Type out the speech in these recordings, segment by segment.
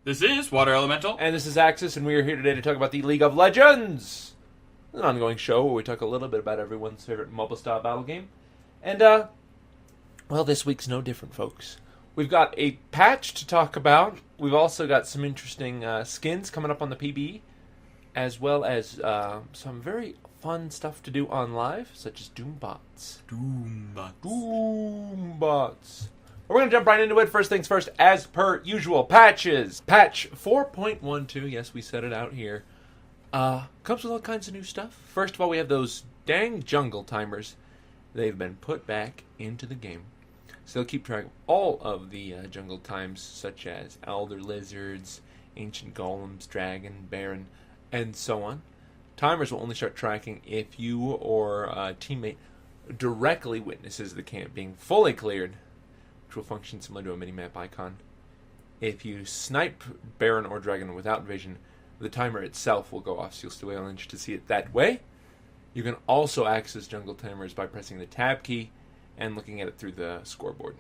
This is Water Elemental. And this is Axis, and we are here today to talk about the League of Legends! An ongoing show where we talk a little bit about everyone's favorite mobile-style battle game. And, well, this week's no different, folks. We've got a patch to talk about. We've also got some interesting skins coming up on the PBE, as well as some very fun stuff to do on live, such as Doombots. Doombots. We're going to jump right into it. First things first, as per usual, patches. Patch 4.12, yes, we set it out here, comes with all kinds of new stuff. First of all, we have those dang jungle timers. They've been put back into the game. So they'll keep track of all of the jungle times, such as elder lizards, ancient golems, dragon, baron, and so on. Timers will only start tracking if you or a teammate directly witnesses the camp being fully cleared, which will function similar to a mini-map icon. If you snipe baron or dragon without vision, the timer itself will go off, so you'll still be able to see it that way. You can also access jungle timers by pressing the tab key and looking at it through the scoreboard.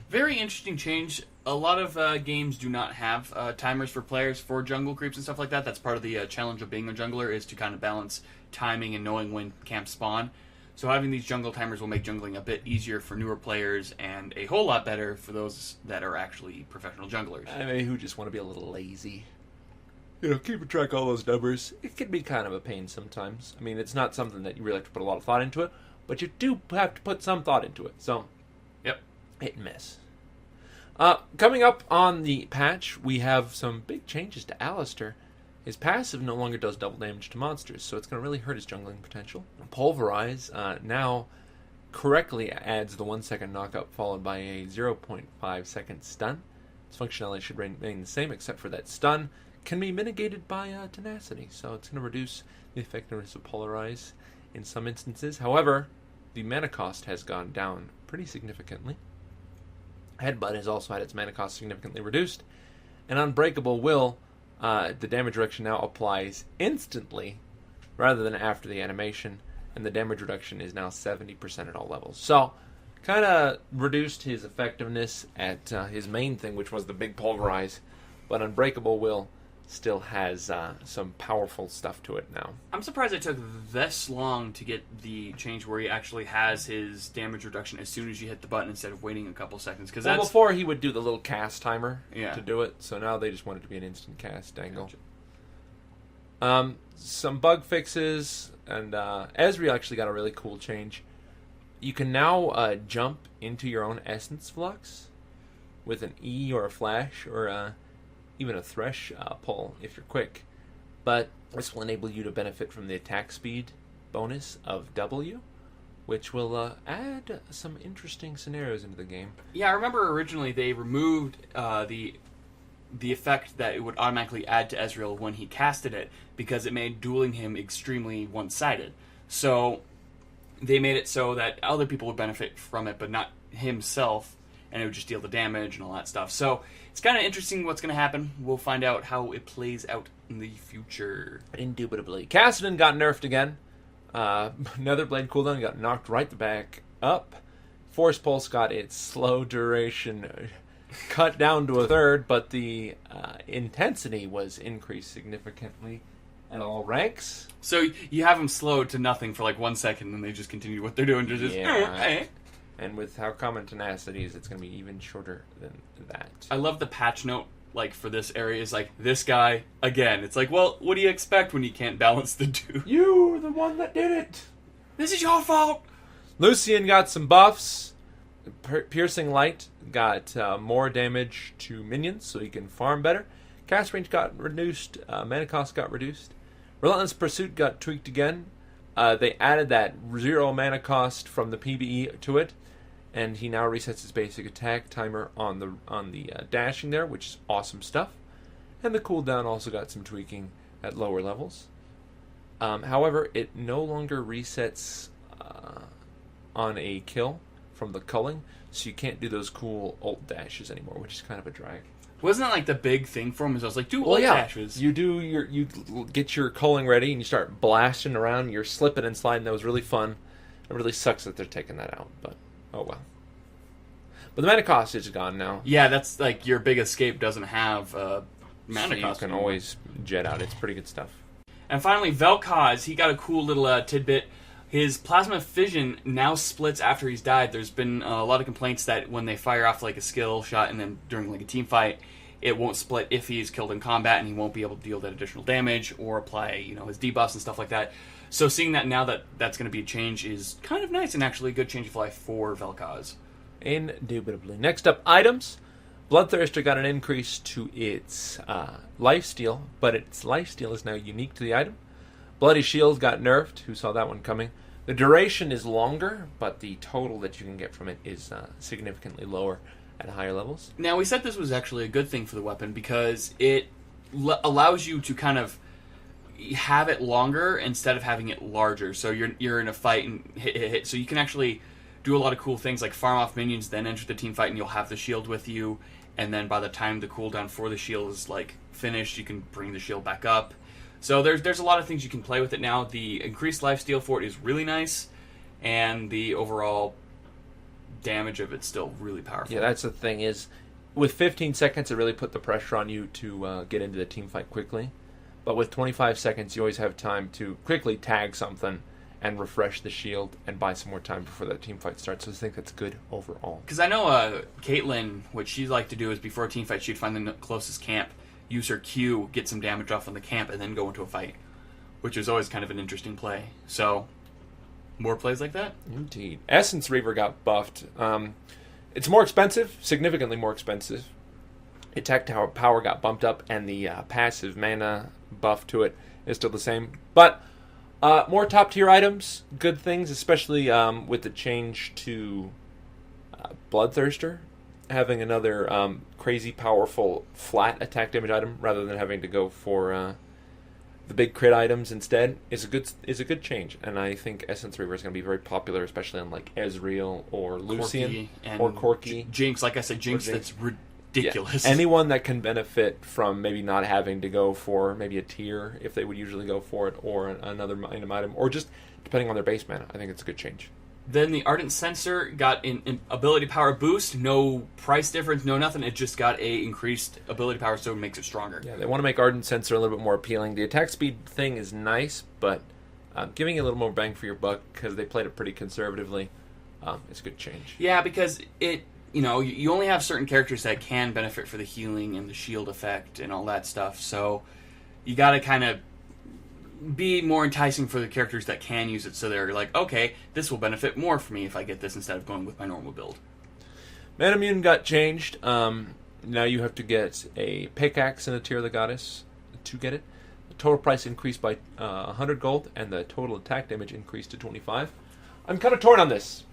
Very interesting change. A lot of games do not have timers for players for jungle creeps and stuff like that. That's part of the challenge of being a jungler, is to kind of balance timing and knowing when camps spawn. So having these jungle timers will make jungling a bit easier for newer players and a whole lot better for those that are actually professional junglers. I mean, who just want to be a little lazy. You know, keeping track of all those numbers. It can be kind of a pain sometimes. I mean, it's not something that you really have to put a lot of thought into it, but you do have to put some thought into it. So, yep. Hit and miss. Coming up on the patch, we have some big changes to Alistair. His passive no longer does double damage to monsters, so it's going to really hurt his jungling potential. Pulverize now correctly adds the 1 second knockup followed by a 0.5 second stun. Its functionality should remain the same, except for that stun can be mitigated by tenacity, so it's going to reduce the effectiveness of Pulverize in some instances. However, the mana cost has gone down pretty significantly. Headbutt has also had its mana cost significantly reduced, and Unbreakable will, the damage reduction now applies instantly rather than after the animation, and the damage reduction is now 70% at all levels. So, kind of reduced his effectiveness at his main thing, which was the big Pulverize, but Unbreakable will still has some powerful stuff to it now. I'm surprised it took this long to get the change where he actually has his damage reduction as soon as you hit the button instead of waiting a couple seconds. Because before he would do the little cast timer to do it, so now they just want it to be an instant cast angle. Gotcha. Some bug fixes, and Ezreal actually got a really cool change. You can now jump into your own essence flux with an E or a flash or even a thresh pull if you're quick, but this will enable you to benefit from the attack speed bonus of W, which will add some interesting scenarios into the game. Yeah, I remember originally they removed the effect that it would automatically add to Ezreal when he casted it, because it made dueling him extremely one-sided. So they made it so that other people would benefit from it, but not himself, and it would just deal the damage and all that stuff. So it's kind of interesting what's going to happen. We'll find out how it plays out in the future. Indubitably. Kassadin got nerfed again. Netherblade cooldown got knocked right the back up. Force Pulse got its slow duration cut down to a third, but the intensity was increased significantly at all ranks. So you have them slowed to nothing for like 1 second, and they just continue what they're doing. And with how common tenacity is, it's going to be even shorter than that. I love the patch note, like, for this area is like, this guy, again. It's like, well, what do you expect when you can't balance the two? You're the one that did it! This is your fault! Lucian got some buffs. Piercing Light got more damage to minions, so he can farm better. Cast range got reduced. Mana cost got reduced. Relentless Pursuit got tweaked again. They added that 0 mana cost from the PBE to it, and he now resets his basic attack timer on the dashing there, which is awesome stuff. And the cooldown also got some tweaking at lower levels. However, it no longer resets on a kill from the culling, so you can't do those cool ult dashes anymore, which is kind of a drag. Wasn't that like the big thing for him? Is I was like, do ult dashes. You get your culling ready and you start blasting around. You're slipping and sliding. That was really fun. It really sucks that they're taking that out, but oh well. But the mana cost is gone now. Yeah, that's like your big escape doesn't have mana so cost. You can always jet out. It's pretty good stuff. And finally, Vel'Koz, he got a cool little tidbit. His plasma fission now splits after he's died. There's been a lot of complaints that when they fire off like a skill shot and then during like a team fight, it won't split if he's killed in combat and he won't be able to deal that additional damage or apply, his debuffs and stuff like that. So seeing that now that's going to be a change is kind of nice and actually a good change of life for Vel'Koz. Indubitably. Next up, items. Bloodthirster got an increase to its lifesteal, but its lifesteal is now unique to the item. Bloody Shield got nerfed. Who saw that one coming? The duration is longer, but the total that you can get from it is significantly lower at higher levels. Now, we said this was actually a good thing for the weapon because it allows you to kind of have it longer instead of having it larger. So you're in a fight and hit. So you can actually do a lot of cool things like farm off minions, then enter the team fight, and you'll have the shield with you. And then by the time the cooldown for the shield is finished, you can bring the shield back up. So there's a lot of things you can play with it now. The increased lifesteal for it is really nice, and the overall damage of it's still really powerful. Yeah, that's the thing is, with 15 seconds, it really put the pressure on you to get into the team fight quickly. But with 25 seconds, you always have time to quickly tag something and refresh the shield and buy some more time before that team fight starts. So I think that's good overall. Because I know Caitlyn, what she'd like to do is before a team fight, she'd find the closest camp, use her Q, get some damage off on the camp, and then go into a fight, which is always kind of an interesting play. So, more plays like that? Indeed. Essence Reaver got buffed. It's more expensive, significantly more expensive. Attack tower power got bumped up, and the passive mana buff to it is still the same. But more top-tier items, good things, especially with the change to Bloodthirster. Having another crazy powerful flat attack damage item rather than having to go for the big crit items instead is a good change, and I think Essence Reaver is going to be very popular, especially on like Ezreal or Lucian or Corki. Jinx, like I said, Jinx. That's ridiculous. Yeah. Anyone that can benefit from maybe not having to go for maybe a tier if they would usually go for it, or another item, or just depending on their base mana, I think it's a good change. Then the Ardent Sensor got an ability power boost. No price difference, no nothing. It just got a increased ability power, so it makes it stronger. Yeah, they want to make Ardent Sensor a little bit more appealing. The attack speed thing is nice, but giving you a little more bang for your buck because they played it pretty conservatively is a good change. Yeah, because you only have certain characters that can benefit for the healing and the shield effect and all that stuff. So you got to kind of be more enticing for the characters that can use it, so they're like, okay, this will benefit more for me if I get this instead of going with my normal build. Manamune got changed. Now you have to get a pickaxe in a Tear of the Goddess to get it. The total price increased by 100 gold, and the total attack damage increased to 25. I'm kind of torn on this.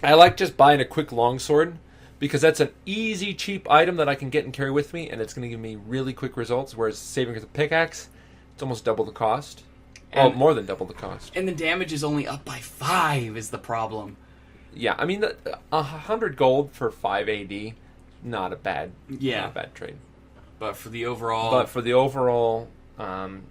I like just buying a quick longsword, because that's an easy, cheap item that I can get and carry with me, and it's going to give me really quick results, whereas saving with a pickaxe, it's almost double the cost. Well, more than double the cost. And the damage is only up by 5 is the problem. Yeah, I mean, 100 gold for 5 AD, not a bad trade. But for the overall...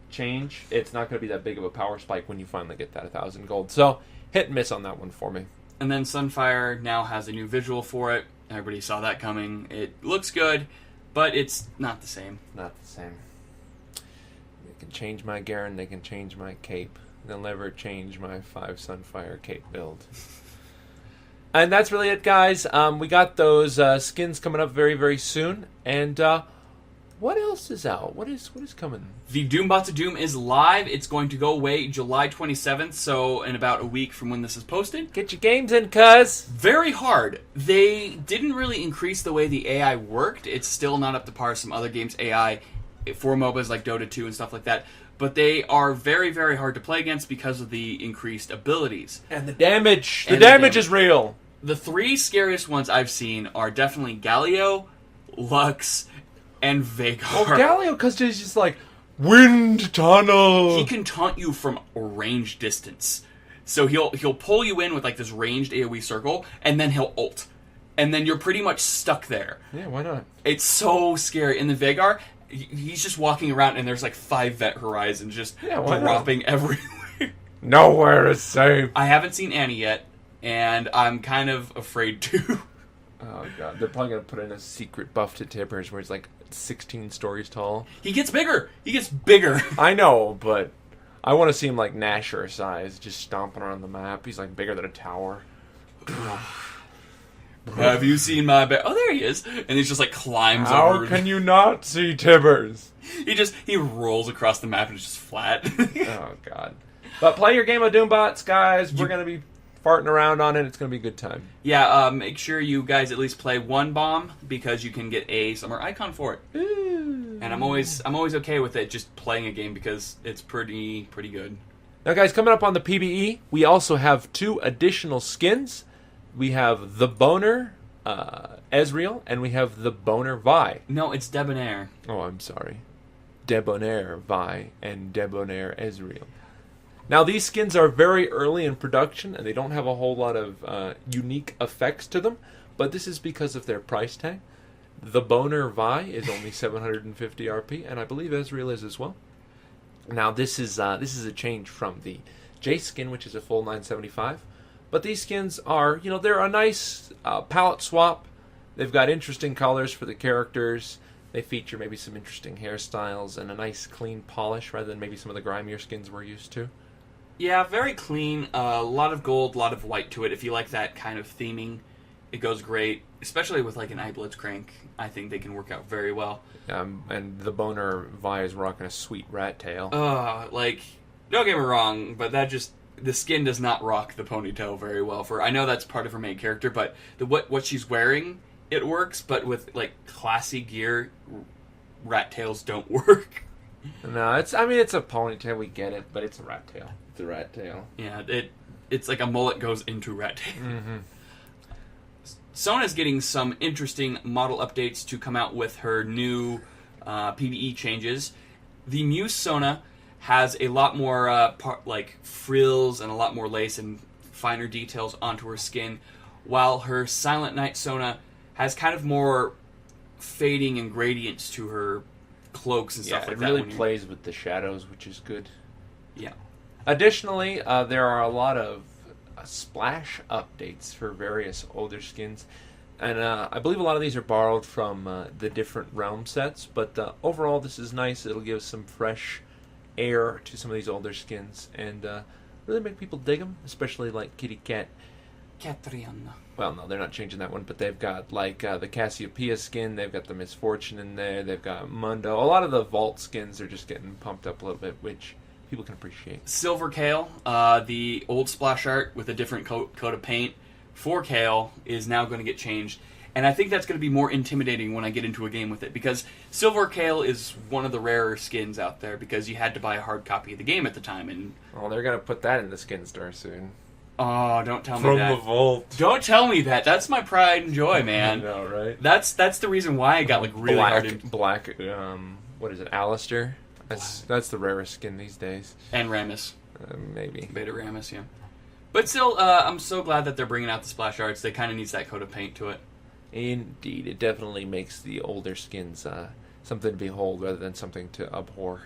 change, it's not going to be that big of a power spike when you finally get that 1,000 gold. So, hit and miss on that one for me. And then Sunfire now has a new visual for it. Everybody saw that coming. It looks good, but it's not the same. Not the same. They can change my Garen, they can change my cape. They'll never change my 5 Sunfire cape build. And that's really it, guys. We got those skins coming up very, very soon. And what else is out? What is coming? The Doombots of Doom is live. It's going to go away July 27th, so in about a week from when this is posted. Get your games in, cuz! Very hard. They didn't really increase the way the AI worked. It's still not up to par some other games' AI for MOBAs like Dota 2 and stuff like that. But they are very, very hard to play against because of the increased abilities. And the damage. The damage is real. The 3 scariest ones I've seen are definitely Galio, Lux, and Veigar. Oh, Galio, because he's just like, wind tunnel. He can taunt you from a range distance. So he'll pull you in with like this ranged AoE circle, and then he'll ult. And then you're pretty much stuck there. Yeah, why not? It's so scary. And the Veigar, he's just walking around, and there's like 5 vet horizons just dropping everywhere. Nowhere is safe. I haven't seen Annie yet, and I'm kind of afraid to. Oh god, they're probably gonna put in a secret buff to Tibbers where he's like 16 stories tall. He gets bigger. He gets bigger. I know, but I want to see him like Nashor size, just stomping around the map. He's like bigger than a tower. Have you seen my bed? Oh, there he is. And he just like climbs How over. can you not see Tibbers? He rolls across the map and it's just flat. Oh god. But play your game of Doombots, guys. We're gonna be farting around on it. It's gonna be a good time. Yeah, make sure you guys at least play one bomb because you can get a summer icon for it. Ooh. And I'm always okay with it just playing a game because it's pretty good. Now, guys, coming up on the PBE, we also have 2 additional skins. We have the Boner Ezreal, and we have the Boner Vi. No, it's Debonair. Oh, I'm sorry. Debonair Vi and Debonair Ezreal. Now, these skins are very early in production, and they don't have a whole lot of unique effects to them, but this is because of their price tag. The Boner Vi is only 750 RP, and I believe Ezreal is as well. Now, this is a change from the Jace skin, which is a full 975. But these skins are, they're a nice palette swap. They've got interesting colors for the characters. They feature maybe some interesting hairstyles and a nice clean polish rather than maybe some of the grimier skins we're used to. Yeah, very clean. A lot of gold, a lot of white to it. If you like that kind of theming, it goes great. Especially with like an eye blitzcrank, I think they can work out very well. And the Boner Vi is rocking a sweet rat tail. Don't get me wrong, but the skin does not rock the ponytail very well. I know that's part of her main character, but what she's wearing, it works. But with like classy gear, rat tails don't work. No, it's a ponytail. We get it, but it's a rat tail. It's a rat tail. Yeah, it's like a mullet goes into rat tail. Mm-hmm. Sona's getting some interesting model updates to come out with her new PBE changes. The Muse Sona has a lot more frills and a lot more lace and finer details onto her skin, while her Silent Night Sona has kind of more fading and gradients to her cloaks and stuff like that. It really plays with the shadows, which is good. Yeah. Additionally, there are a lot of splash updates for various older skins, and I believe a lot of these are borrowed from the different realm sets, but overall this is nice. It'll give some fresh air to some of these older skins and really make people dig them, especially like Kitty Cat. Catriona. Well, no, they're not changing that one, but they've got like the Cassiopeia skin, they've got the Misfortune in there, they've got Mundo. A lot of the Vault skins are just getting pumped up a little bit, which people can appreciate. Silver Kale, the old splash art with a different coat of paint for Kale is now going to get changed. And I think that's going to be more intimidating when I get into a game with it, because Silver Kale is one of the rarer skins out there because you had to buy a hard copy of the game at the time. And well, they're going to put that in the skin store soon. Oh, don't tell me From that. the vault. Don't tell me that. That's my pride and joy, man. I know, right? That's the reason why I got like really hard. Black, what is it, Alistair? That's the rarest skin these days. And Rammus. Maybe. Beta Rammus, yeah. But still, I'm so glad that they're bringing out the splash arts. They kind of needs that coat of paint to it. Indeed. It definitely makes the older skins something to behold rather than something to abhor.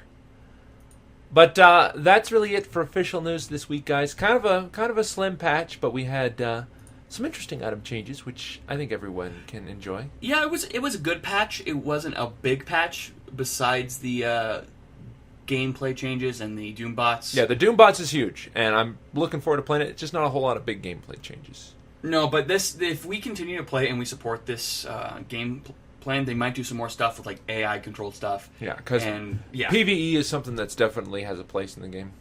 But that's really it for official news this week, guys. Kind of a slim patch, but we had some interesting item changes, which I think everyone can enjoy. Yeah, it was a good patch. It wasn't a big patch besides the gameplay changes and the Doombots. Yeah, the Doombots is huge, and I'm looking forward to playing it. It's just not a whole lot of big gameplay changes. No, but if we continue to play and we support this game plan, they might do some more stuff with like AI controlled stuff. Yeah, because yeah. PvE is something that's definitely has a place in the game.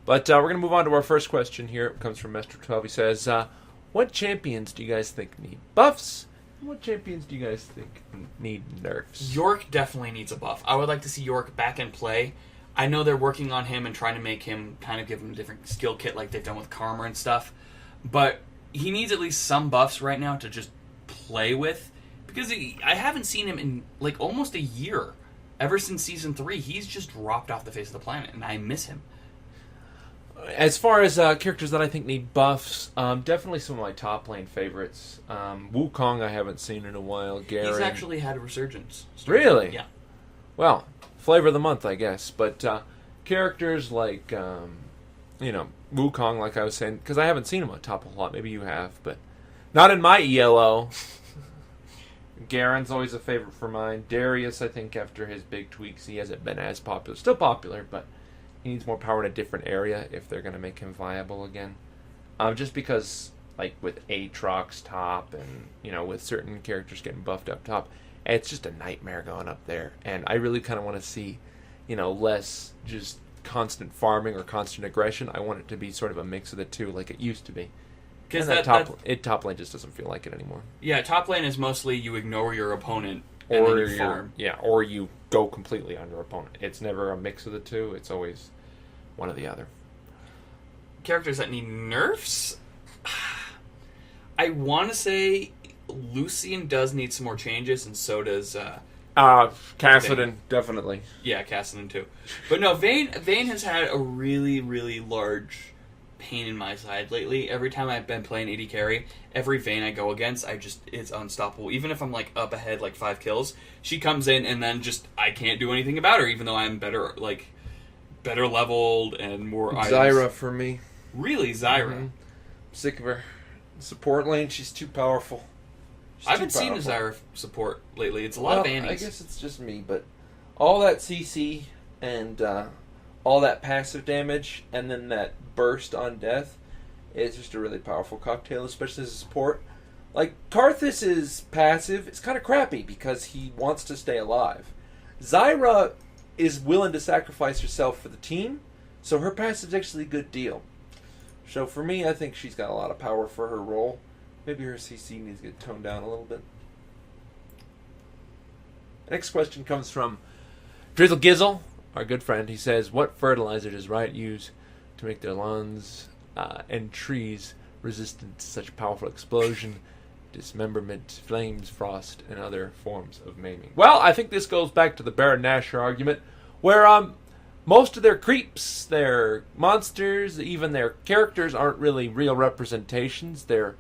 But we're going to move on to our first question here. It comes from Mester12. He says, what champions do you guys think need buffs? What champions do you guys think need nerfs? York definitely needs a buff. I would like to see York back in play. I know they're working on him and trying to make him kind of give him a different skill kit like they've done with Karma and stuff. But he needs at least some buffs right now to just play with. Because I haven't seen him in like almost a year. Ever since Season 3, he's just dropped off the face of the planet, and I miss him. As far as characters that I think need buffs, definitely some of my top lane favorites. Wukong I haven't seen in a while. Garen. He's actually had a resurgence. Really? Yeah. Well, flavor of the month, I guess. But characters like, Wukong, like I was saying, because I haven't seen him on top a lot. Maybe you have, but Not in my ELO. Garen's always a favorite for mine. Darius, I think, after his big tweaks, he hasn't been as popular. Still popular, but he needs more power in a different area if they're going to make him viable again. Just because, like, with Aatrox top and, you know, with certain characters getting buffed up top, it's just a nightmare going up there. And I really kind of want to see, you know, less just constant farming or constant aggression. I want it to be sort of a mix of the two like it used to be. Because top lane just doesn't feel like it anymore. Yeah, top lane is mostly you ignore your opponent and or then you farm. Yeah, or you go completely on your opponent. It's never a mix of the two. It's always one or the other. Characters that need nerfs? I want to say Lucian does need some more changes, and so does... Kassadin, definitely. Yeah, Kassadin too. But no, Vayne has had a really, really large pain in my side lately. Every time I've been playing AD carry, every Vayne I go against, it's unstoppable. Even if I'm like up ahead like 5 kills, she comes in and then just I can't do anything about her, even though I'm better leveled and more Zyra items. for me. Really, Zyra? Mm-hmm. Sick of her. Support lane, she's too powerful. I haven't seen a Zyra support lately. It's a lot of Annies. I guess it's just me, but all that CC and all that passive damage and then that burst on death is just a really powerful cocktail, especially as a support. Like, Karthus' passive is kind of crappy because he wants to stay alive. Zyra is willing to sacrifice herself for the team, so her passive is actually a good deal. So for me, I think she's got a lot of power for her role. Maybe her CC needs to get toned down a little bit. Next question comes from Drizzle Gizzle, our good friend. He says, what fertilizer does Riot use to make their lawns and trees resistant to such powerful explosion, dismemberment, flames, frost, and other forms of maiming? Well, I think this goes back to the Baron Nashor argument, where most of their creeps, their monsters, even their characters aren't really real representations. They're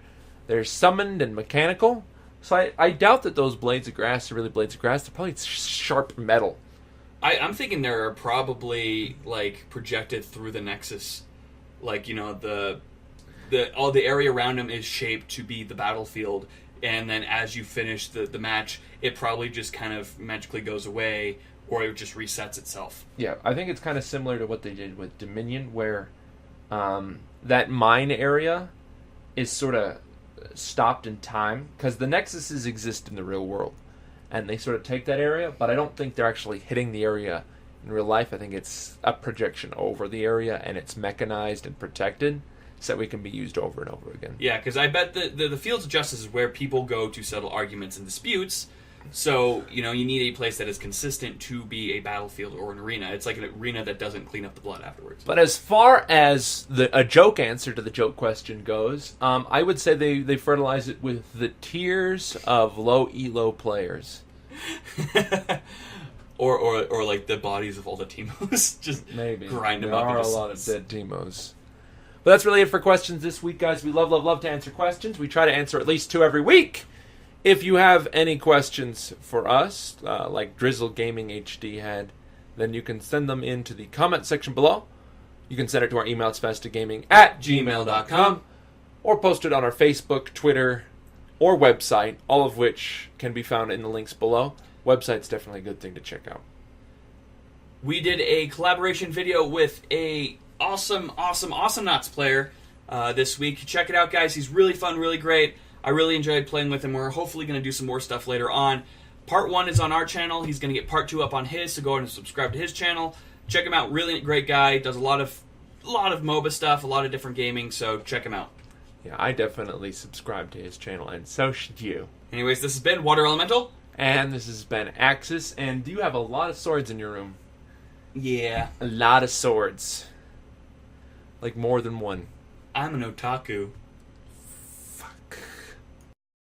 summoned and mechanical. So I doubt that those blades of grass are really blades of grass. They're probably sharp metal. I'm thinking they're probably like projected through the Nexus. Like, you know, all the area around them is shaped to be the battlefield, and then as you finish the match, it probably just kind of magically goes away, or it just resets itself. Yeah, I think it's kind of similar to what they did with Dominion, where that mine area is sort of stopped in time, because the Nexuses exist in the real world, and they sort of take that area, but I don't think they're actually hitting the area in real life. I think it's a projection over the area, and it's mechanized and protected, so that we can be used over and over again. Yeah, because I bet the Fields of Justice is where people go to settle arguments and disputes. So, you know, you need a place that is consistent to be a battlefield or an arena. It's like an arena that doesn't clean up the blood afterwards. But as far as a joke answer to the joke question goes, I would say they fertilize it with the tears of low elo players. or like the bodies of all the Teemos. Just maybe grind them up. There are a lot of dead Teemos. But that's really it for questions this week, guys. We love to answer questions. We try to answer at least 2 every week. If you have any questions for us, like Drizzle Gaming HD had, then you can send them into the comment section below. You can send it to our email, it's fastagaming@gmail.com, or post it on our Facebook, Twitter, or website, all of which can be found in the links below. Website's definitely a good thing to check out. We did a collaboration video with a awesome Knots player this week. Check it out, guys. He's really fun, really great. I really enjoyed playing with him. We're hopefully going to do some more stuff later on. Part 1 is on our channel. He's going to get Part 2 up on his, so go ahead and subscribe to his channel. Check him out. Really great guy. Does a lot of MOBA stuff, a lot of different gaming, so check him out. Yeah, I definitely subscribe to his channel, and so should you. Anyways, this has been Water Elemental. And this has been Axis, and you have a lot of swords in your room. Yeah. A lot of swords. Like more than one. I'm an otaku.